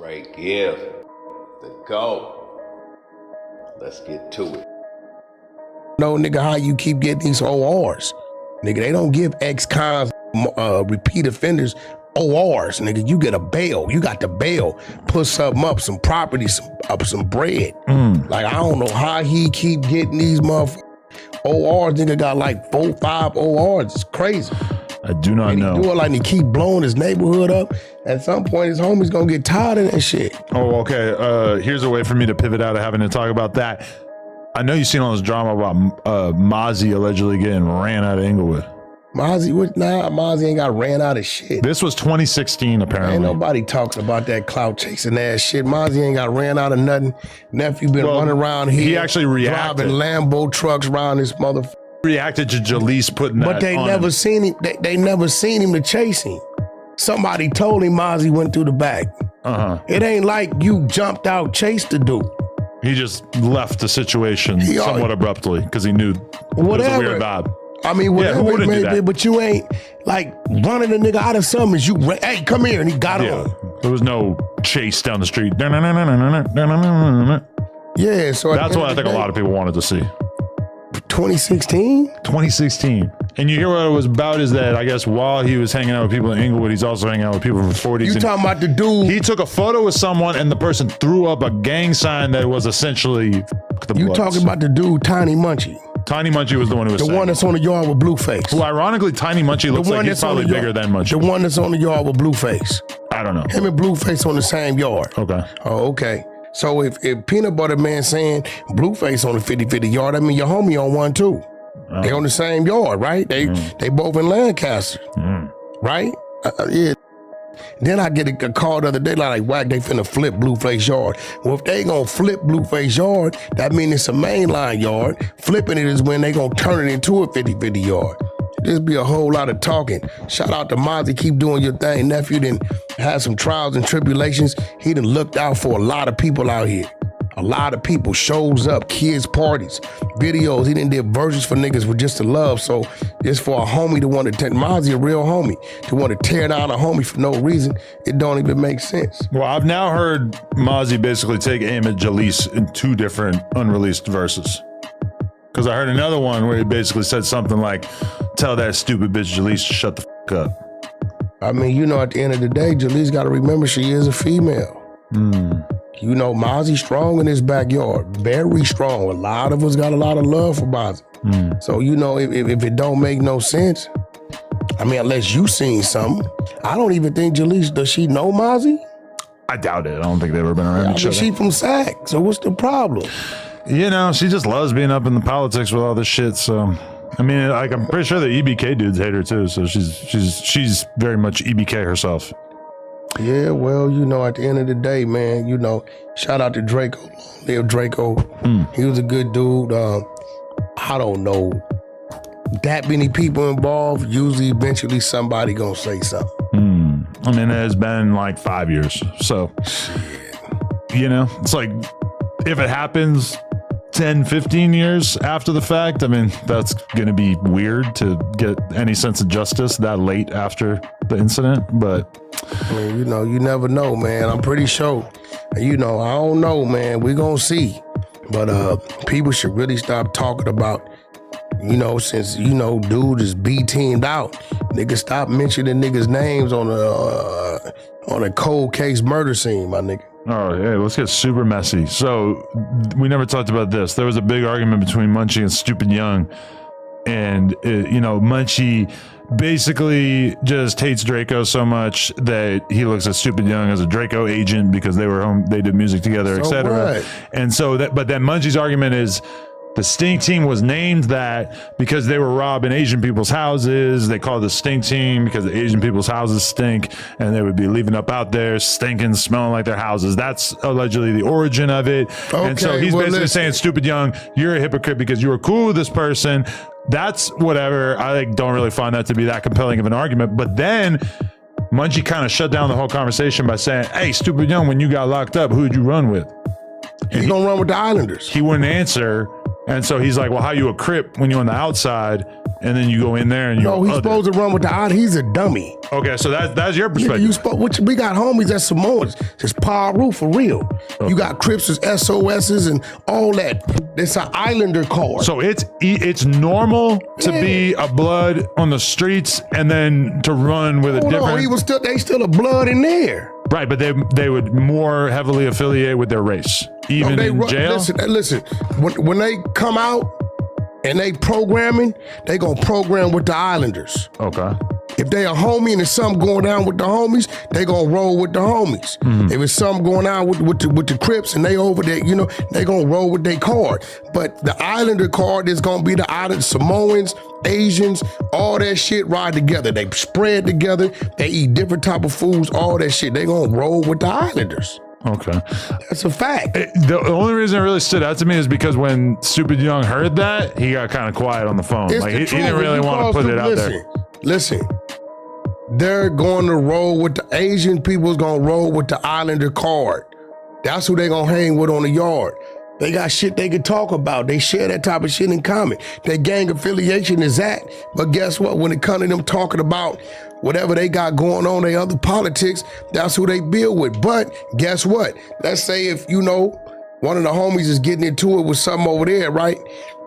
Great gift. The GOAT. Let's get to it. No, nigga, how you keep getting these ORs? Nigga, they don't give ex-cons, repeat offenders, ORs, nigga. You get a bail. You got the bail. Put something up, some property, some bread. Like, I don't know how he keep getting these motherfuckers. ORs, nigga got like 4, 5 ORs. It's crazy. I do not know. He do it like he keep blowing his neighborhood up. At some point, his homies gonna get tired of that shit. Oh, okay. Here's a way for me to pivot out of having to talk about that. I know you've seen all this drama about Mozzy allegedly getting ran out of Inglewood. Mozzy, Mozzy ain't got ran out of shit. This was 2016, apparently. Ain't nobody talking about that clout chasing ass shit. Mozzy ain't got ran out of nothing. Nephew been running around here. He actually reacted. Driving Lambo trucks around this motherfucker. Reacted to Jalise putting that But they never him. seen him. They never seen him to chase him. Somebody told him Mozzy went through the back. It ain't like you jumped out, chased the dude. He just left the situation somewhat abruptly because he knew it was a weird vibe. I mean, whatever who it wouldn't do may be, that? but you ain't like running a nigga out of summons. You hey, come here, and he got on. There was no chase down the street. Yeah, so that's what I think a lot of people wanted to see. 2016? 2016. And you hear what it was about is that I guess while he was hanging out with people in Inglewood, he's also hanging out with people from 40s. You talking about the dude? He took a photo with someone and the person threw up a gang sign that was essentially the You Bloods. talking about the dude, Tiny Munchie? Tiny Munchie was the one who was the one that's on the yard with Blueface. Who ironically, Tiny Munchie looks like he's probably bigger than Munchie. The one that's on the yard with Blueface. I don't know. Him and Blueface on the same yard. Okay. Oh, okay. So if Peanut Butter Man saying Blueface on the 50-50 yard, I mean your homie on one too. They on the same yard, right? They both in Lancaster, right? Yeah. Then I get a call the other day like Wack, they finna flip Blueface yard. Well, if they gonna flip Blueface yard, that means it's a mainline yard. Flipping it is when they gonna turn it into a 50-50 yard. This be a whole lot of talking. Shout out to Mozzy, keep doing your thing. Nephew done had some trials and tribulations. He done looked out for a lot of people out here. A lot of people shows up, kids, parties, videos. He done did versions for niggas with just the love. So it's for a homie to want to, Mozzy a real homie, to want to tear down a homie for no reason. It don't even make sense. Well, I've now heard Mozzy basically take aim at Jalise in 2 different unreleased verses. Because I heard another one where he basically said something like, tell that stupid bitch Jalise to shut the fuck up. I mean, you know, at the end of the day, Jalise got to remember she is a female. You know, Mozzy strong in his backyard, very strong. A lot of us got a lot of love for Mozzy. So, you know, if it don't make no sense, I mean, unless you seen something, I don't even think Jalise, does she know Mozzy? I doubt it. I don't think they've ever been around each other. She from SAC, so what's the problem? You know, she just loves being up in the politics with all this shit. So, I mean, like, I'm pretty sure the EBK dudes hate her too. So she's very much EBK herself. Yeah, well, you know, at the end of the day, man, you know, shout out to Draco, long live Draco. He was a good dude. I don't know that many people involved. Usually, eventually, somebody gonna say something. I mean, it has been like 5 years. So, you know, it's like if it happens 10, 15 years after the fact, I mean, that's going to be weird to get any sense of justice that late after the incident. But I mean, you know, you never know, man. I'm pretty sure, you know, I don't know, man. We gonna see. But people should really stop talking about, you know, since, you know, dude is B-teamed out. Niggas stop mentioning niggas' names on a cold case murder scene, my nigga. oh, yeah, let's get super messy. So we never talked about this. There was a big argument between Munchie and Stupid Young. And, you know, Munchie basically just hates Draco so much that he looks at Stupid Young as a Draco agent because they were home, they did music together, etc. And so but then Munchie's argument is the Stink Team was named that because they were robbing Asian people's houses. They called it the Stink Team because the Asian people's houses stink and they would be leaving up out there stinking, smelling like their houses. That's allegedly the origin of it. Okay, and so he's basically saying, Stupid Young, you're a hypocrite because you were cool with this person. That's whatever. I don't really find that to be that compelling of an argument. But then Munchie kind of shut down the whole conversation by saying, hey, Stupid Young, when you got locked up, who'd you run with? He's gonna run with the Islanders. He wouldn't answer. And so he's like, well, how you a Crip when you're on the outside? and then you go in there and you. No, he's supposed to run with the OUTTA. He's a dummy. Okay, so that's your perspective. We got homies that's Samoans. It's Paru for real. Okay. You got Crips, SOSs, and all that. It's an Islander card. So it's normal to be a blood on the streets and then to run with a different. They still a blood in there. Right, but they would more heavily affiliate with their race, even in jail. Listen. When they come out and they programming, they gonna program with the Islanders. Okay. If they a homie and there's something going down with the homies, they gonna roll with the homies. Mm-hmm. If it's something going on with the Crips and they over there, they gonna roll with their card. But the Islander card is gonna be the Island Samoans, Asians, all that shit ride together. They spread together. They eat different type of foods, all that shit. They gonna roll with the Islanders. Okay. That's a fact. The only reason it really stood out to me is because when Stupid Young heard that, he got kind of quiet on the phone. Like he didn't really want to put it out there. Listen, they're going to roll with the Asian people's going to roll with the Islander card. That's who they going to hang with on the yard. They got shit they can talk about. They share that type of shit in common. Their gang affiliation is that. But guess what? When it comes to them talking about whatever they got going on, their other politics, that's who they build with. But guess what? Let's say if, one of the homies is getting into it with something over there, right?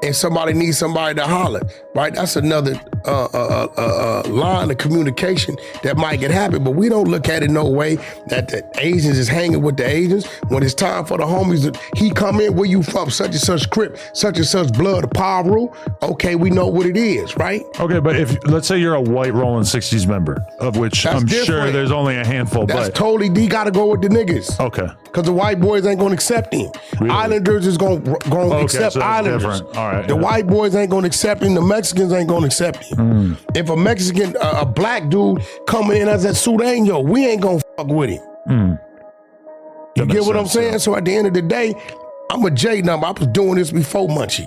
And somebody needs somebody to holler, right? That's another line of communication that might get happen. But we don't look at it no way that the Asians is hanging with the Asians. When it's time for the homies, he come in, where you from? Such and such Crip, such and such blood, Paru. Okay, we know what it is, right? Okay, but if let's say you're a white Rolling 60s member, of which I'm sure there's only a handful. That's totally, he got to go with the niggas. Okay. Because the white boys ain't going to accept him. Really? Islanders is going to accept so Islanders. All right, the white boys ain't going to accept him. The Mexicans ain't going to accept him. If a Mexican, a black dude coming in as a Sureño, we ain't going to fuck with him. You get what I'm saying? So at the end of the day, I'm a J number. I was doing this before Munchie.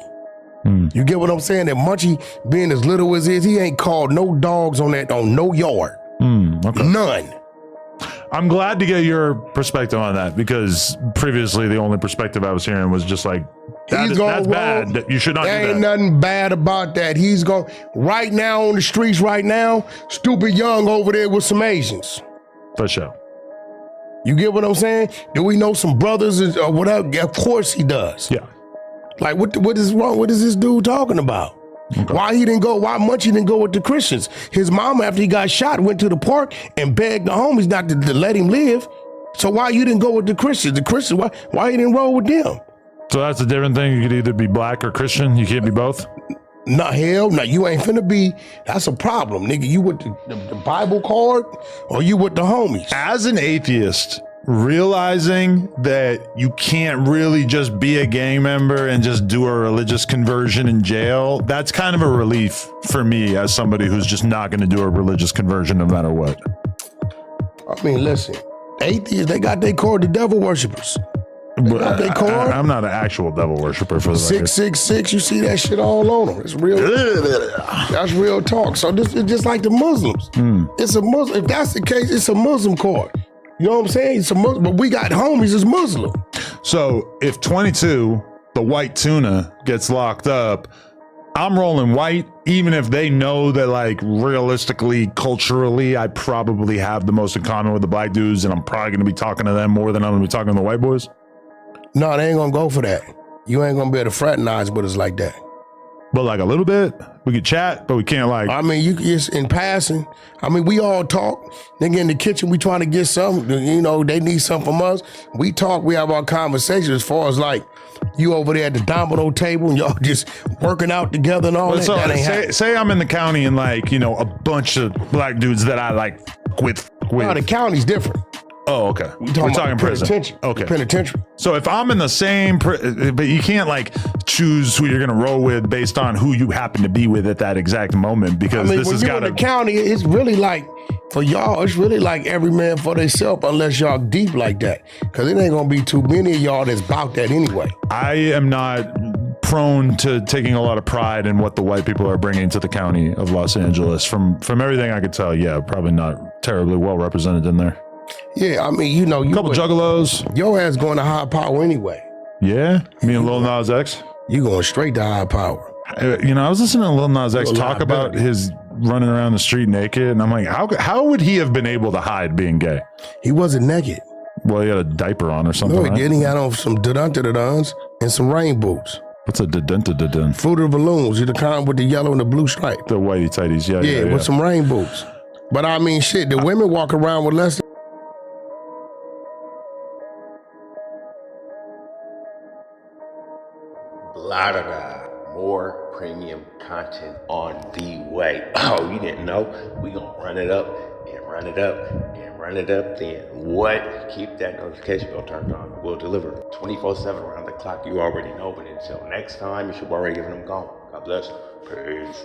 You get what I'm saying? That Munchie being as little as he ain't called no dogs on no yard. Okay. None. I'm glad to get your perspective on that, because previously the only perspective I was hearing was just like, that's bad. That you should not do that. There ain't nothing bad about that. He's going right now on the streets right now, Stupid Young over there with some Asians. For sure. You get what I'm saying? Do we know some brothers or whatever? Of course he does. Yeah. Like what is wrong? What is this dude talking about? Okay. Why Munchie didn't go with the Christians? His mama, after he got shot, went to the park and begged the homies not to let him live. So why you didn't go with the Christians? The Christians, why you didn't roll with them? So that's a different thing. You could either be black or Christian. You can't be both? No, hell no. You ain't finna be. That's a problem, nigga. You with the Bible card or you with the homies? As an atheist, realizing that you can't really just be a gang member and just do a religious conversion in jail, that's kind of a relief for me as somebody who's just not going to do a religious conversion no matter what. I mean, listen, atheists, they got their card, the devil worshippers. I'm not an actual devil worshiper for the 666. You see that shit all on them. It's real. That's real talk. So this is just like the Muslims. It's a Muslim. If that's the case, it's a Muslim card. You know what I'm saying? It's a Muslim, but we got homies that's Muslim. So if 22, the white tuna, gets locked up, I'm rolling white, even if they know that, like, realistically, culturally, I probably have the most in common with the black dudes, and I'm probably going to be talking to them more than I'm going to be talking to the white boys. No, they ain't going to go for that. You ain't going to be able to fraternize with us like that. But like a little bit, we could chat, but we can't like. I mean, you just in passing. I mean, we all talk. Nigga in the kitchen, we trying to get something. They need something from us. We talk. We have our conversations. As far as like you over there at the domino table and y'all just working out together and all that. So that ain't say I'm in the county and like a bunch of black dudes that I like with. No, the county's different. Oh, okay. We're talking prison. Penitentiary. Okay. Penitentiary. So if I'm in the same, but you can't like choose who you're going to roll with based on who you happen to be with at that exact moment, because this has got to. In the county, it's really like, for y'all, it's really like every man for themselves, unless y'all deep like that. Because it ain't going to be too many of y'all that's about that anyway. I am not prone to taking a lot of pride in what the white people are bringing to the county of Los Angeles. From everything I could tell, yeah, probably not terribly well represented in there. Yeah, I mean, you couple juggalos. Your ass going to high power anyway. Yeah, me and Lil Nas X. You going straight to high power. You know, I was listening to Lil Nas X Little talk about liability. his running around the street naked, and I'm like, how would he have been able to hide being gay? He wasn't naked. Well, he had a diaper on or something. No, he right? didn't. He had on some dun-dun-dun-duns and some rain boots. What's a dun? Fruit of the Balloons. You the kind with the yellow and the blue stripe. The whitey tighties, yeah. With some rain boots. But I mean, shit, the women walk around with less. Blah, blah, blah. More premium content on the way. Oh, you didn't know? We gonna run it up and run it up and run it up then. What? Keep that notification bell turned on. We'll deliver 24/7 around the clock. You already know, but until next time, it's your boy Ray giving them gone. God bless. Peace.